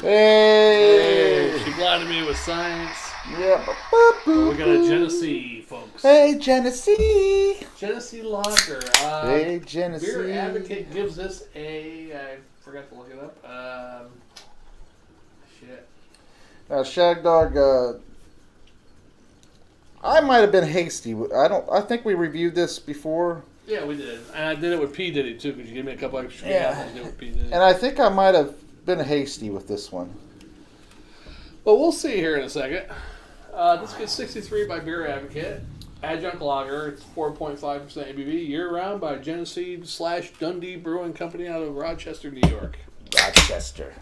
Hey! She blinded me with science. Yeah. We got a Genesee, folks. Hey, Genesee! Genesee Lager. Hey, Genesee. Beer Advocate gives this I forgot to look it up. Shit. Now, Shagdog, I might have been hasty. I think we reviewed this before. Yeah, we did. And I did it with P. Diddy, too, because you gave me a couple extra Yeah. I did it with P. Diddy. And I think I might have been hasty with this one. But we'll see here in a second. This gets 63 by Beer Advocate. Adjunct Lager. It's 4.5% ABV. Year-round by Genesee/Dundee Brewing Company out of Rochester, New York. Rochester.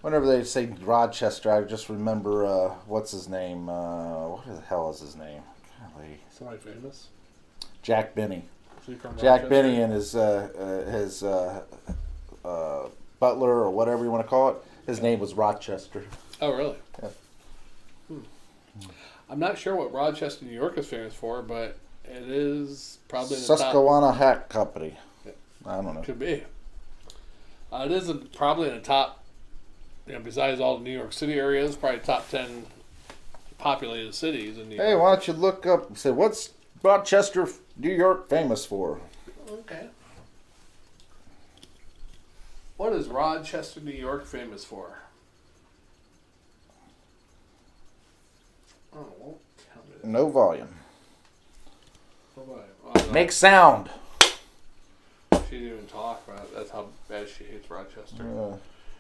Whenever they say Rochester, I just remember, what's his name? What the hell is his name? Golly. Somebody famous? Jack Benny. Jack Benny and his butler, or whatever you want to call it, his name was Rochester. Oh, really? Yeah. I'm not sure what Rochester, New York is famous for, but it is probably in the Susquehanna Hat Company. Yeah. I don't know. Could be. It is probably in the top, besides all the New York City areas, probably top 10 populated cities in New York. Hey, why don't you look up and say, what's Rochester, New York famous for? Okay. What is Rochester, New York famous for? Oh, won't count it. No volume. Oh, Make sound. She didn't even talk about it. That's how bad she hates Rochester.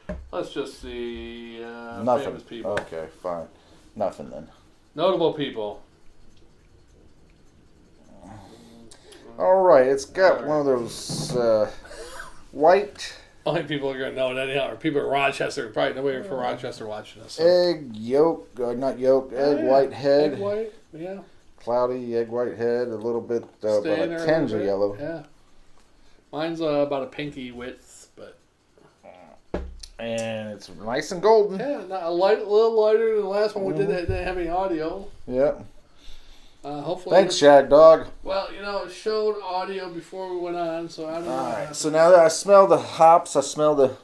Uh, Let's just see nothing. famous people. Okay, fine. Nothing then. Notable people. All right, it's got one of those white Only people are going to know it anyhow are people in Rochester. Probably nobody from Rochester watching us. So. egg yolk, not yolk, egg white head. Egg white, yeah. Cloudy egg white head, a little bit about Stay in a there tinge little of bit. yellow. Yeah. Mine's about a pinky width, but And it's nice and golden. yeah, a little lighter than the last one we did that didn't have any audio. Yep. Hopefully. Thanks, Shagdog. Well, it showed audio before we went on, so I don't know. All right. So now that I smell the hops, I smell the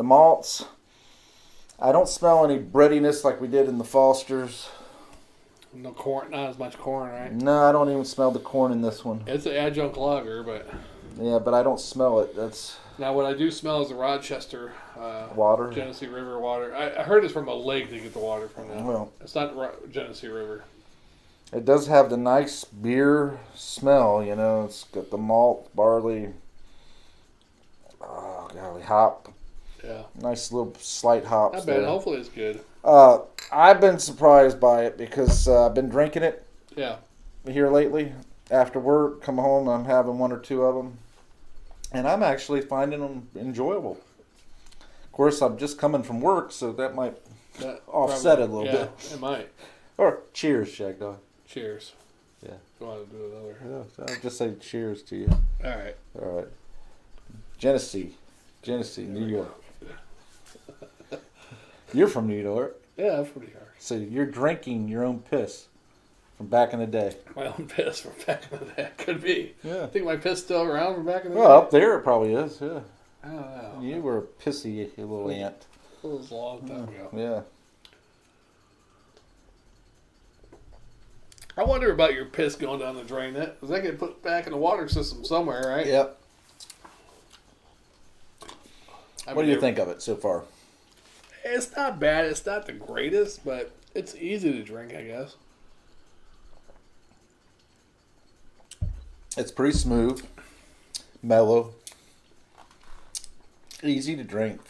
malts. I don't smell any breadiness like we did in the Fosters. No corn, not as much corn, right? No, I don't even smell the corn in this one. It's an adjunct lager, but Yeah, but I don't smell it. That's now what I do smell is the Rochester water. Genesee River water. I heard it's from a lake they get the water from now. Well, It's not Genesee River. it does have the nice beer smell. It's got the malt, barley, golly, hop. Yeah. Nice little slight hops. Not bad. There. Hopefully it's good. I've been surprised by it because I've been drinking it Yeah. here lately. After work, come home, I'm having one or two of them, and I'm actually finding them enjoyable. Of course, I'm just coming from work, so that might offset it a little bit. It might. Or cheers, Shagdog. Cheers. Yeah. Go on and do another. Yeah, I'll just say cheers to you. All right. All right. Genesee, New York. You're from New York, Yeah, that's pretty hard. so you're drinking your own piss from back in the day. My own piss from back in the day. Could be. Yeah. I think my piss still around from back in the Well, day. up there it probably is. Yeah. I don't know. You were a pissy little ant. It was a long time ago. Yeah. I wonder about your piss going down the drain. Does that get put back in the water system somewhere, right? Yep. I What mean, do you think of it so far? It's not bad. It's not the greatest, but it's easy to drink, I guess. It's pretty smooth, mellow, easy to drink.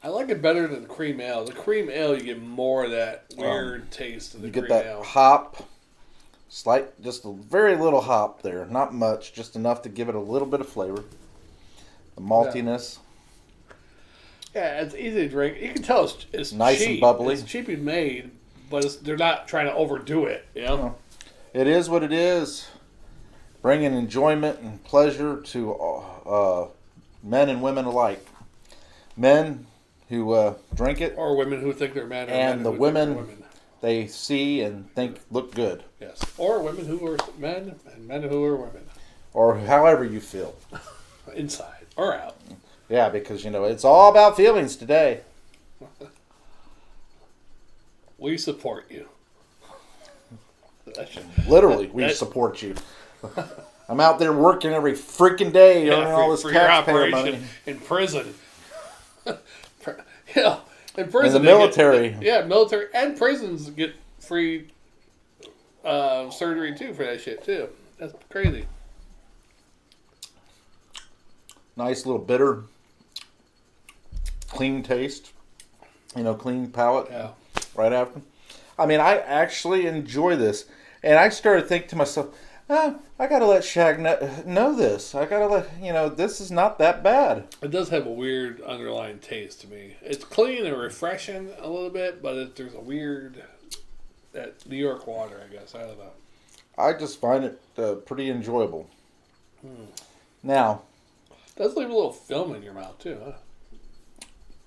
I like it better than the cream ale. The cream ale, you get more of that weird taste of the You cream get that ale. hop, just a very little hop there, not much, just enough to give it a little bit of flavor. The maltiness. Yeah, it's easy to drink. You can tell it's Nice cheap. and bubbly. It's cheaply made, but they're not trying to overdo it. It is what it is. Bringing enjoyment and pleasure to men and women alike. Men who drink it, Or women who think they're men, or and men the who think they're women they see and think look good, Yes, or women who are men and men who are women, or however you feel. inside or out. Yeah, because it's all about feelings today. We support you. Literally, we support you. I'm out there working every freaking day earning all this for your taxpayer operation money. in prison. Yeah, in prison. In the military. Military and prisons get free surgery too for that shit too. That's crazy. Nice little bitter, clean taste. Clean palate. Yeah. Right after. I mean, I actually enjoy this. And I started thinking to myself, I gotta let Shag know this. I gotta let, this is not that bad. It does have a weird underlying taste to me. It's clean and refreshing a little bit, but there's a weird, that New York water, I guess. I don't know. I just find it pretty enjoyable. Now. It does leave a little film in your mouth, too, huh?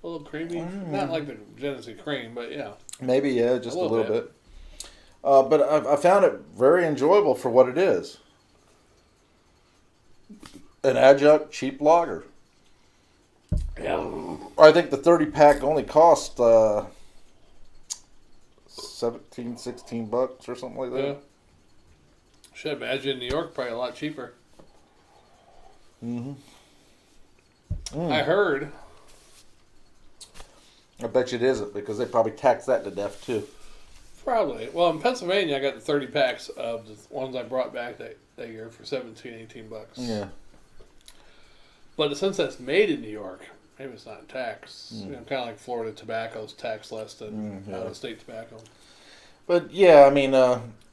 A little creamy. Not like the Genesee cream, but yeah. Maybe, yeah, just a little bit. But I found it very enjoyable for what it is. An Adjunct cheap lager. Yeah. I think the 30-pack only cost $17, $16 or something like that. Yeah. Should imagine in New York probably a lot cheaper. I heard. I bet you it isn't because they probably tax that to death too. Probably. Well, in Pennsylvania, I got the 30 packs of the ones I brought back that year for $17, $18. Yeah. But since that's made in New York, maybe it's not taxed. Kind of like Florida tobacco's taxed less than out-of-state tobacco. But yeah, I mean,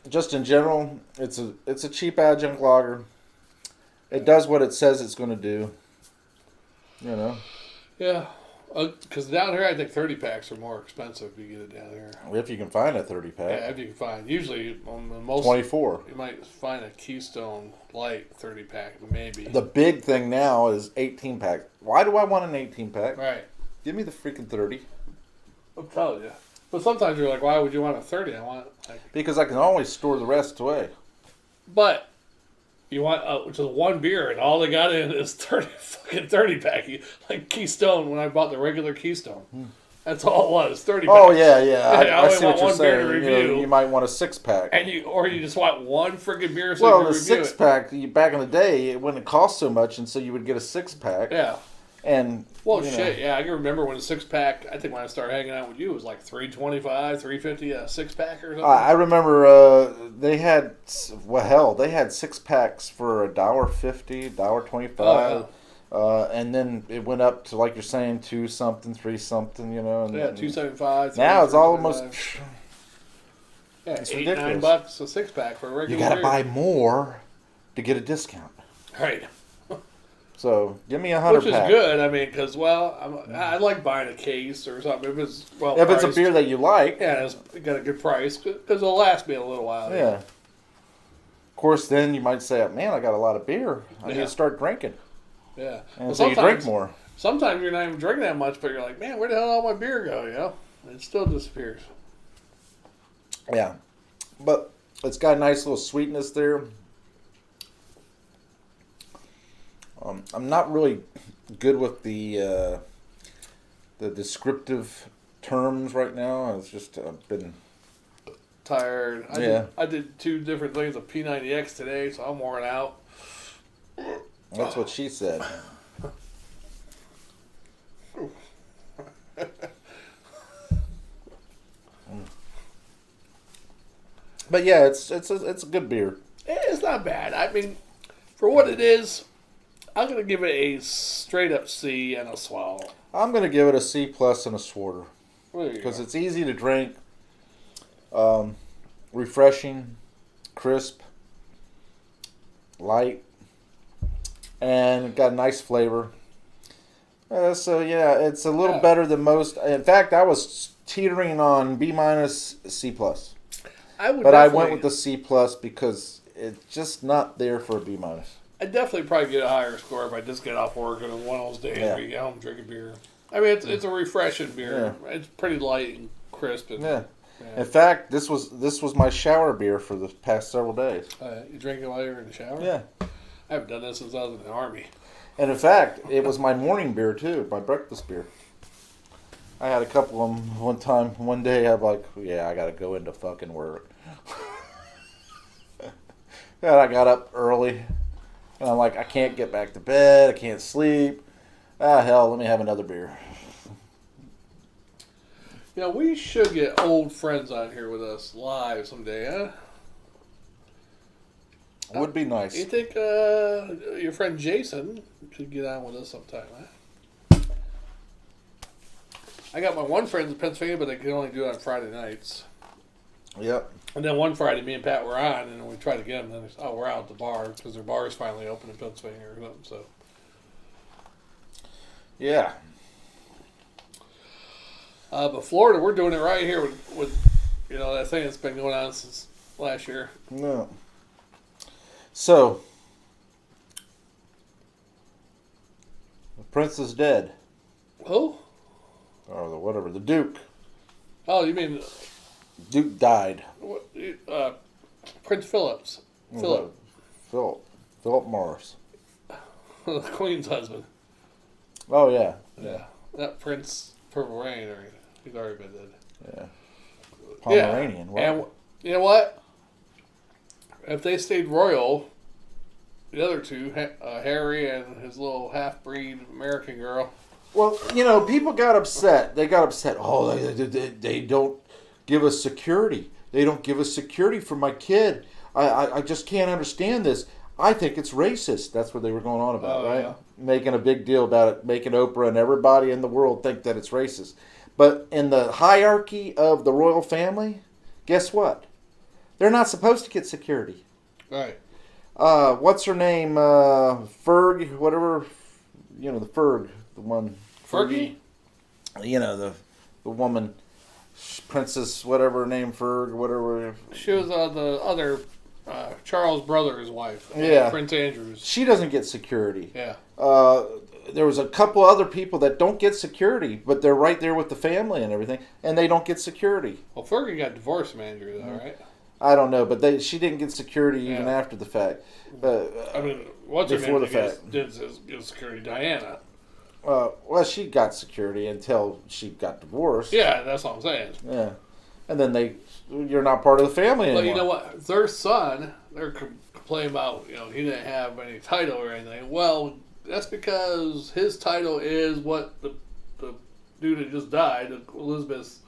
just in general, it's a cheap adjunct lager. It does what it says it's going to do. Yeah. Because down here, I think 30 packs are more expensive if you get it down here. If you can find a 30-pack. Yeah, if you can find. Usually, on most 24. You might find a Keystone Light 30-pack, maybe. The big thing now is 18-pack. Why do I want an 18-pack? Right. Give me the freaking 30. I'll tell you. But sometimes you're like, why would you want a 30? I want because I can always store the rest away. But you want just one beer, and all they got in is 30 pack. Like Keystone, when I bought the regular Keystone, that's all it was, 30 packs. Oh yeah. I see what you're saying. Review, you might want a 6-pack, and you just want one freaking beer. So well, you the 6-pack back in the day, it wouldn't cost so much, and so you would get a 6-pack. Yeah. And yeah, I can remember when a 6-pack. I think when I started hanging out with you, it was like $325, $350 a 6-pack or something. I remember they had 6-packs for $1.50, $1.25, and then it went up to, like you're saying, 2 something, 3 something, and $2.75. Now it's almost it's $8-9 a 6-pack for a regular. You got to buy more to get a discount. Right. So give me 100 Which is good. I mean, because I like buying a case or something if it's it's a beer that you like. Yeah, it's got a good price because it'll last me a little while. Yeah. Of course, then you might say, "Man, I got a lot of beer. I need to start drinking." Yeah. And so you drink more. Sometimes you're not even drinking that much, but you're like, "Man, where the hell did all my beer go?" It still disappears. Yeah, but it's got a nice little sweetness there. I'm not really good with the descriptive terms right now. It's just been tired. I did 2 different things of P90X today, so I'm worn out. That's what she said. But yeah, it's a good beer. It's not bad. I mean, for what it is, I'm going to give it a straight up C and a swallow. I'm going to give it a C plus and a swarter. Because it's easy to drink, refreshing, crisp, light, and got a nice flavor. So yeah, it's a little better than most. In fact, I was teetering on B minus, C plus. I went with the C plus because it's just not there for a B minus. I'd definitely probably get a higher score if I just get off work and one of those days be home drinking beer. I mean, it's a refreshing beer. Yeah. It's pretty light and crisp. And, In fact, this was my shower beer for the past several days. You drink it while you're in the shower? Yeah. I haven't done that since I was in the Army. And in fact, it was my morning beer too, my breakfast beer. I had a couple of them one day. I'm like, yeah, I got to go into fucking work. And I got up early. And I'm like, I can't get back to bed. I can't sleep. Ah, hell, let me have another beer. You know, we should get old friends on here with us live someday, huh? Would be nice. You think your friend Jason should get on with us sometime, huh? I got my one friend in Pennsylvania, but they can only do it on Friday nights. Yep. And then one Friday, me and Pat were on, and we tried to get them. And then we're out at the bar because their bar is finally open in Pennsylvania or something. So, yeah. But Florida, we're doing it right here with that thing that's been going on since last year. No. So, the prince is dead. Who? Or whatever, the Duke. Oh, you mean Duke died. Prince Phillips? Philip Morris. The Queen's husband. Oh yeah. Yeah. Not Prince Purple Rain or anything. He's already been dead. Yeah. Pomeranian. Yeah. And you know what? If they stayed royal, the other two, Harry and his little half-breed American girl. Well, people got upset. They got upset. Oh, they don't give us security. They don't give us security for my kid. I just can't understand this. I think it's racist. That's what they were going on about, right? Yeah. Making a big deal about it, making Oprah and everybody in the world think that it's racist. But in the hierarchy of the royal family, guess what? They're not supposed to get security. Right. What's her name? Ferg, whatever. The Ferg, the one. Fergie? The woman, Princess, whatever her name, Ferg, whatever. She was the other Charles' brother's wife. Yeah. Prince Andrew's. She doesn't get security. Yeah. There was a couple other people that don't get security, but they're right there with the family and everything, and they don't get security. Well, Fergie got divorced from Andrew, though, right? I don't know, but she didn't get security even after the fact. I mean, what's her name? Before the fact. Did give security? Diana. Well, she got security until she got divorced. Yeah, that's what I'm saying. Yeah. And then you're not part of the family anymore. But you know what? Their son, they're complaining about, he didn't have any title or anything. Well, that's because his title is what the dude that just died, Elizabeth's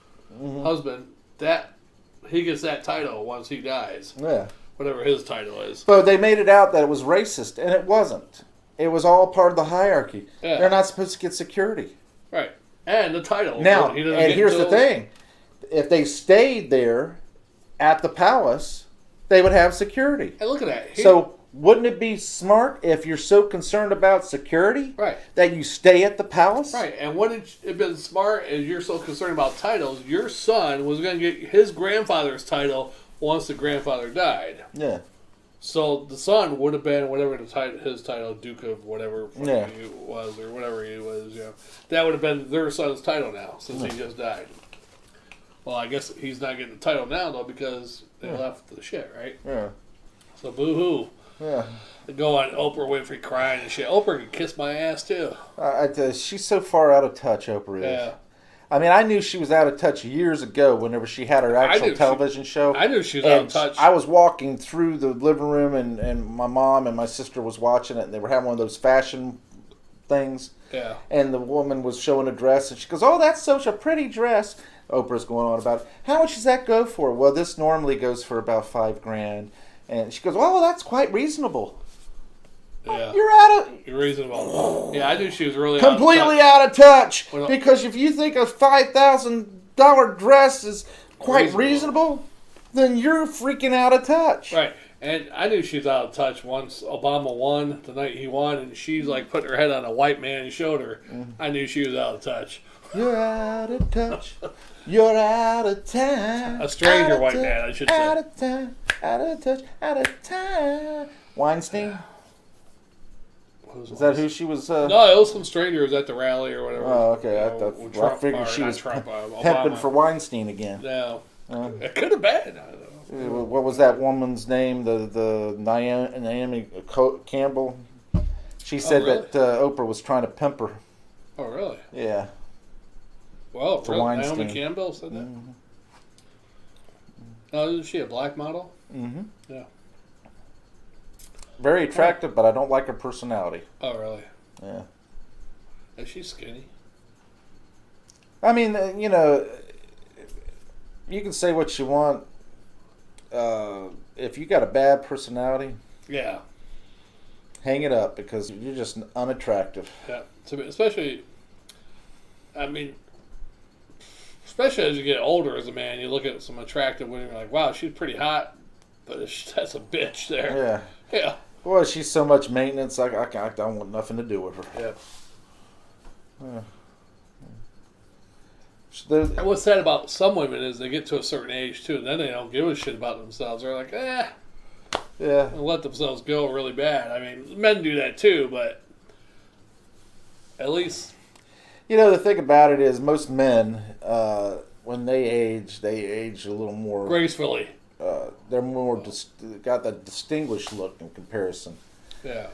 husband, that he gets that title once he dies. Yeah. Whatever his title is. But they made it out that it was racist, and it wasn't. It was all part of the hierarchy. Yeah. They're not supposed to get security. Right. And the title. Now, and here's the thing. If they stayed there at the palace, they would have security. And look at that. So wouldn't it be smart if you're so concerned about security that you stay at the palace? Right. And wouldn't it have been smart if you're so concerned about titles, your son was going to get his grandfather's title once the grandfather died. Yeah. So the son would have been whatever his title, Duke of whatever he was, or whatever he was. That would have been their son's title now, since he just died. Well, I guess he's not getting the title now though because they left the shit, right? Yeah. So boo-hoo. Yeah. They go on Oprah Winfrey crying and shit. Oprah could kiss my ass too. She's so far out of touch, Oprah is. Yeah. I mean, I knew she was out of touch years ago whenever she had her actual television show. I knew she was out of touch. I was walking through the living room, and my mom and my sister was watching it, and they were having one of those fashion things. Yeah. And the woman was showing a dress, and she goes, "Oh, that's such a pretty dress." Oprah's going on about it. How much does that go for? Well, this normally goes for about $5,000. And she goes, "Oh, that's quite reasonable." Yeah. You're reasonable. Yeah, I knew she was really completely out of touch. Because if you think a $5,000 dress is quite reasonable, then you're freaking out of touch. Right. And I knew she was out of touch once Obama won, the night he won, and she's like putting her head on a white man's shoulder. I knew she was out of touch. You're out of touch. You're out of time. A stranger white man, I should say. Out of time. Out of touch. Out of time. Weinstein? Is that who she was? No, it was some stranger who was at the rally or whatever. Oh, okay. I figured she was pimping for Weinstein again. No. It could have been. I don't know. What was that woman's name? The Naomi Campbell? She said that Oprah was trying to pimp her. Oh, really? Yeah. Well, It's a really? Weinstein. Naomi Campbell said that? Mm-hmm. Oh, isn't she a black model? Mm-hmm. Yeah. Very attractive, but I don't like her personality. Oh, really? Yeah. Is she skinny? I mean, you know, you can say what you want. If you got a bad personality, Yeah. hang it up because you're just unattractive. Yeah. Especially, I mean, especially as you get older as a man, you look at some attractive women, you're like, wow, she's pretty hot, but that's a bitch there. Yeah. Yeah. Boy, she's so much maintenance. I don't want nothing to do with her. Yeah. Yeah. And what's sad about some women is they get to a certain age too, and then they don't give a shit about themselves. They're like, Yeah. and let themselves go really bad. I mean, men do that too, but at least You know, the thing about it is most men, when they age a little more. gracefully. They're more got that distinguished look in comparison. Yeah.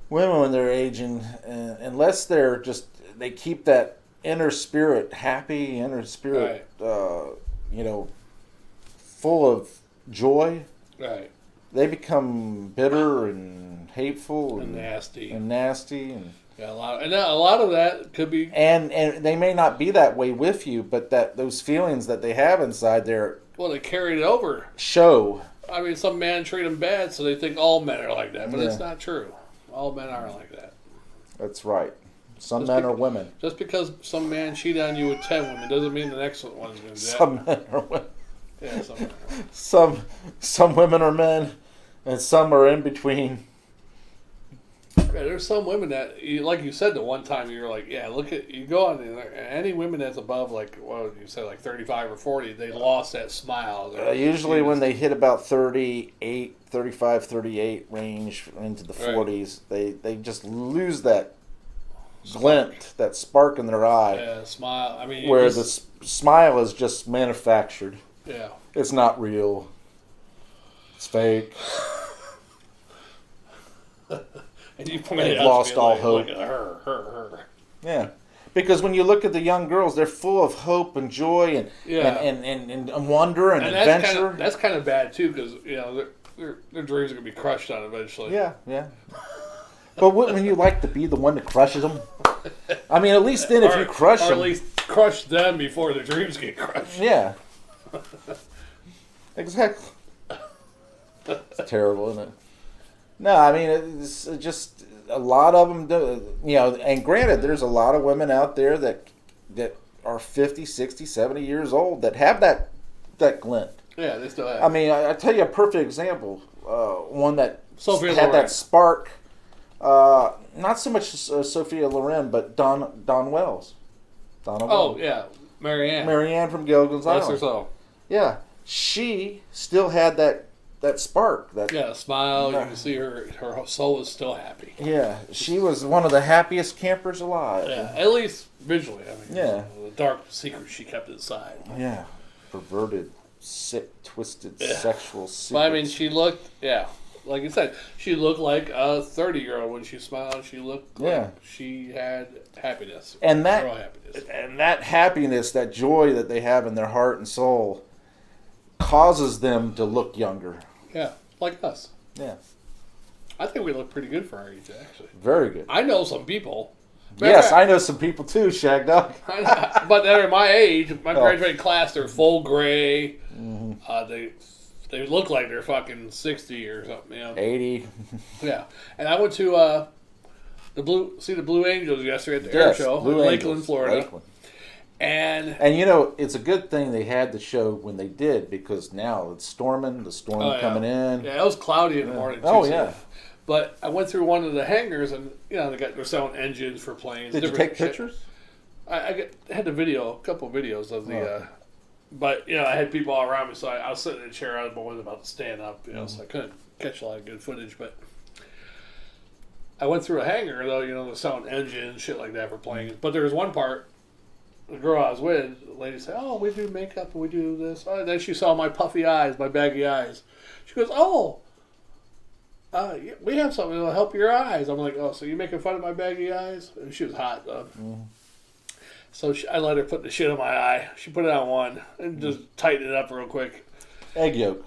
Women, when they're aging, unless they're just they keep that inner spirit happy, inner spirit, you know, full of joy. Right. They become bitter and hateful And nasty. and nasty, and Yeah, a lot of that could be. and they may not be that way with you, but that those feelings that they have inside there Well, they carried it over. show. I mean, some men treat them bad, so they think all men are like that, but Yeah. it's not true. All men aren't like that. That's right. Some Just men are women. Just because some man cheated on you with 10 women doesn't mean the next one's going to do that. Some men are women. Yeah, some men are. Some women are men, and some are in between. Yeah, there's some women that, like you said the one time, you're like, yeah, look at, you go on there, any women that's above, like, what did you say, like 35 or 40, they lost that smile. Usually when they hit about 35, 38 range into the Right. 40s, they just lose that glint, that spark in their eye, Yeah, smile. I mean, where the smile is just manufactured. Yeah. It's not real. It's fake. And you pointed They've out to lost me, all like, hope. Look at her. Yeah. Because when you look at the young girls, they're full of hope and joy and Yeah. and wonder and And adventure. that's kind of bad too, because you know their dreams are gonna be crushed on eventually. Yeah, yeah. But wouldn't you like to be the one that crushes them? I mean, at least then if you crush or them. at least crush them before their dreams get crushed. Yeah. Exactly. It's terrible, isn't it? No, I mean, it's just a lot of them do, you know, and granted, there's a lot of women out there that are 50, 60, 70 years old that have that glint. Yeah, they still have. I mean, I tell you a perfect example. One that Sophia had Loren. that spark. Not so much Sophia Loren, but Don Wells. Donna Oh Wells. yeah, Marianne. Marianne from Gilligan's Bless her Island. soul. Yeah, she still had that spark. That Yeah, smile. You can see her soul is still happy. yeah, she was one of the happiest campers alive. Yeah, at least visually. I mean, Yeah. the dark secret she kept inside. Yeah, perverted, sick, twisted, Yeah. sexual secrets. But I mean, she looked. Yeah, like you said, she looked like a 30-year-old when she smiled. She looked like Yeah. she had happiness. and Real happiness. that happiness, that joy that they have in their heart and soul, causes them to look younger. Yeah, like us. Yeah, I think we look pretty good for our age, actually. very good. I know some people. Yes, I know some people too, Shagdog. But they're my age, my Oh. graduating class, they're full gray. Mm-hmm. They look like they're fucking 60 or something. You know? 80. Yeah. And I went to the Blue Angels yesterday at the air show Blue in Angels, Lakeland, Florida. Lakeland. And you know, it's a good thing they had the show when they did, because now it's storming, the storm Oh, yeah. coming in. yeah, it was cloudy in the morning. Too, Oh, so- yeah. But I went through one of the hangars, and they're selling engines for planes. Did you different take shit. pictures? I had a couple of videos of the. But I had people all around me, so I was sitting in a chair. I was about to stand up, so I couldn't catch a lot of good footage. But I went through a hangar, though, they're selling engines, shit like that for planes. But there was one part, the girl I was with, the lady said, "Oh, we do makeup and we do this." Oh, and then she saw my puffy eyes, my baggy eyes. She goes, "Oh, we have something that'll help your eyes." I'm like, "Oh, so you're making fun of my baggy eyes?" And she was hot, though. So I let her put the shit on my eye. She put it on one and just tightened it up real quick. Egg yolk.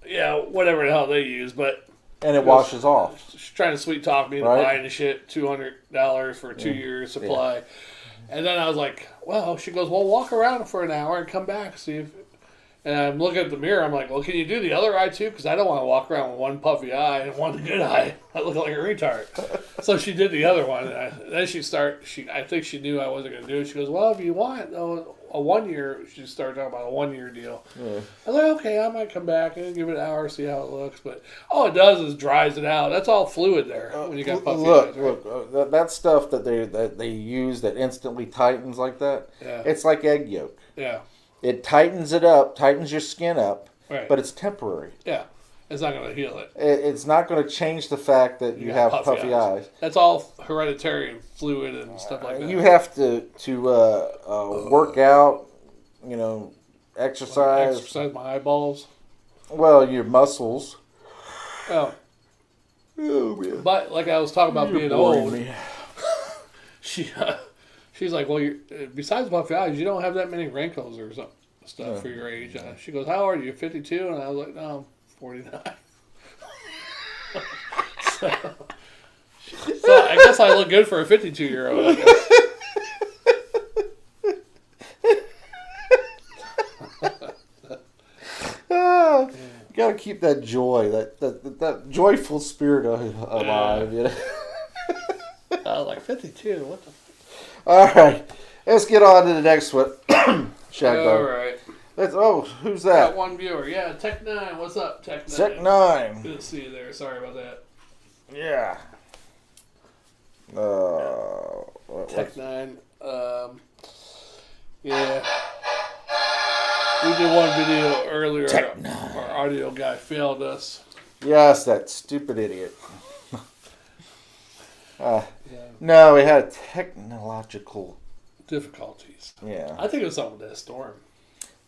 Yeah, whatever the hell they use, but And it washes off. she's trying to sweet talk me into buying the shit, $200 for a 2-year supply. Yeah. And then I was like, well, she goes, well, walk around for an hour and come back, see if. And I'm looking at the mirror. I'm like, well, can you do the other eye too? Because I don't want to walk around with one puffy eye and one good eye. I look like a retard. So she did the other one. And then I think she knew I wasn't going to do it. She goes, well, if you want a 1 year, she started talking about a 1 year deal. Yeah. I was like, okay, I might come back and give it an hour, see how it looks. But all it does is dries it out. That's all fluid there when you got puffy eyes. Right? Look, that stuff that they use that instantly tightens like that, it's like egg yolk. Yeah. It tightens it up, tightens your skin up, right. But it's temporary. Yeah, it's not going to heal it. It's not going to change the fact that you have puffy eyes. That's all hereditary and fluid and stuff like that. You have to work out, exercise. Exercise my eyeballs. Well, your muscles. Oh. Oh man. But like I was talking about being old, she's like, well, besides puffy eyes, you don't have that many wrinkles or stuff for your age. She goes, how old are you? 52? And I was like, no, I'm 49. so I guess I look good for a 52-year-old. You gotta keep that joy, that joyful spirit alive. Yeah. I was like, 52? What the fuck? All right, let's get on to the next one. Shagdog. All right. Who's that? Got one viewer. Yeah, Tech 9. What's up, Tech 9? Tech 9. Good to see you there. Sorry about that. Yeah. Tech 9. Yeah. We did one video earlier. Tech 9. Our audio guy failed us. Yes, that stupid idiot. No, we had technological difficulties. Yeah. I think it was something with that storm.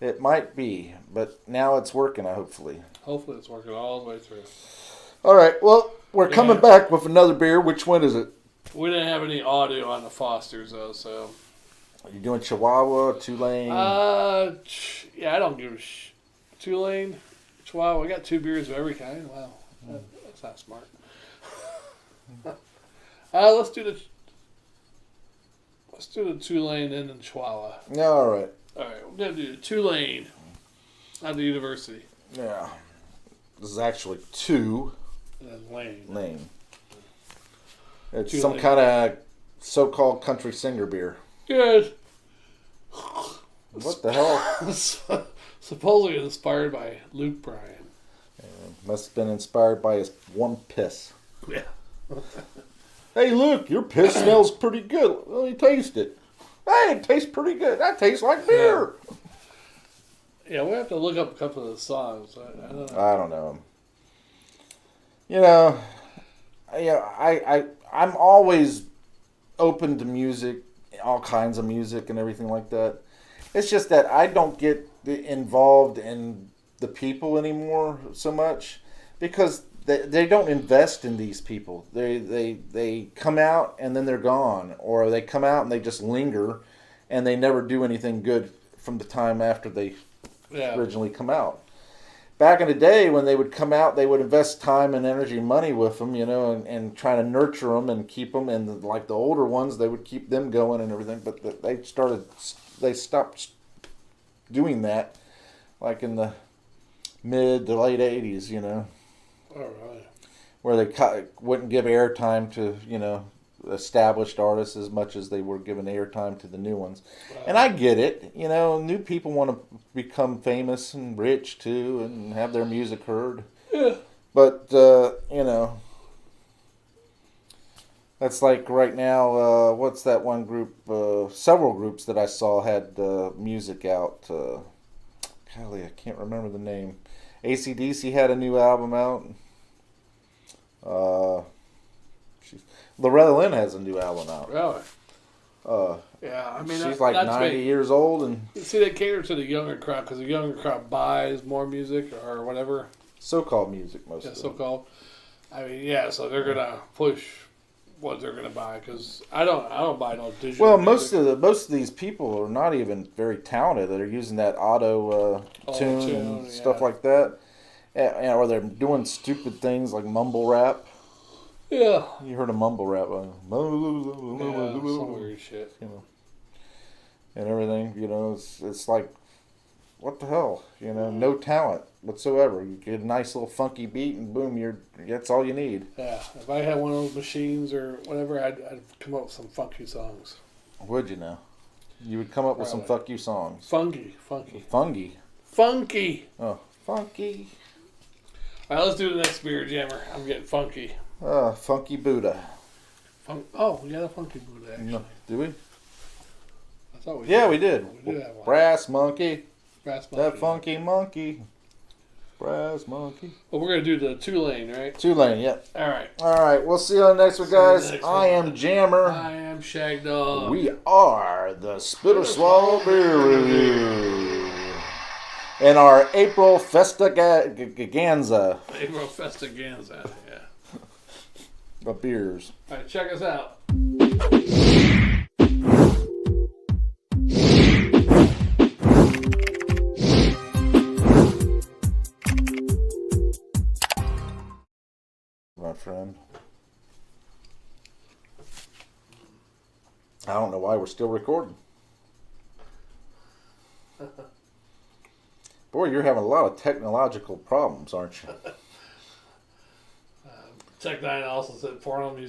It might be, but now it's working, hopefully. Hopefully it's working all the way through. All right, well, we're coming back with another beer. Which one is it? We didn't have any audio on the Fosters, though, so... Are you doing Chihuahua, Tulane? Yeah, I don't give a Tulane, Chihuahua. We got 2 beers of every kind. Wow, that's not smart. Let's do the Tulane and then Chihuahua. Yeah, all right. All right, we're gonna do the Tulane at the university. Yeah, this is actually 2. And then Lane. It's Tulane. some kind of so-called country singer beer. Good. What the hell? Supposedly inspired by Luke Bryan. Must have been inspired by his one piss. Yeah. Hey, Luke, your piss smells pretty good. Let me taste it. Hey, it tastes pretty good. That tastes like beer. Yeah, we have to look up a couple of the songs. I don't know. I don't know. I'm always open to music, all kinds of music and everything like that. It's just that I don't get involved in the people anymore so much because they don't invest in these people. They come out and then they're gone, or they come out and they just linger and they never do anything good from the time after they originally come out. Back in the day when they would come out, they would invest time and energy and money with them, and try to nurture them and keep them. And like the older ones, they would keep them going and everything. But they stopped doing that, like in the mid to late 80s, All right. Where they wouldn't give airtime to, established artists as much as they were giving airtime to the new ones. Wow. And I get it. New people want to become famous and rich too and have their music heard. Yeah. But, that's like right now, what's that one group? Several groups that I saw had music out. Golly, I can't remember the name. AC/DC had a new album out. Loretta Lynn has a new album out. Really? Yeah, I mean, she's like 90 years old, and see, they cater to the younger crowd because the younger crowd buys more music or whatever. So-called music, most of it. So-called. I mean, so they're gonna push what they're gonna buy because I don't buy no digital. Well, music. most of these people are not even very talented. That are using that auto tune and stuff like that, or they're doing stupid things like mumble rap. Yeah. You heard of mumble rap? Some weird shit. You know, and everything. You know, it's like, what the hell? You know, no talent whatsoever. You get a nice little funky beat, and boom, that's all you need. Yeah. If I had one of those machines or whatever, I'd come up with some funky songs. Would you know? You would come up with some fuck you songs. Funky. Funky. Oh, funky. All right, let's do the next beer jammer. I'm getting funky. Funky Buddha. We got a funky Buddha, actually. No, do we? I thought we Yeah, we did. We did have one. Brass monkey. Brass monkey. That funky monkey. Brass monkey. Well, we're going to do the 2-lane, right? 2-lane, yep. All right. All right, we'll see you on the next one, guys. I am Jammer. I am Shagdog. We are the Spitter Swallow Beer Review. And our April Festaganza April Festaganza, yeah. of beers. All right, check us out. My friend. I don't know why we're still recording. Boy, you're having a lot of technological problems, aren't you? Tech Nine also said porno music.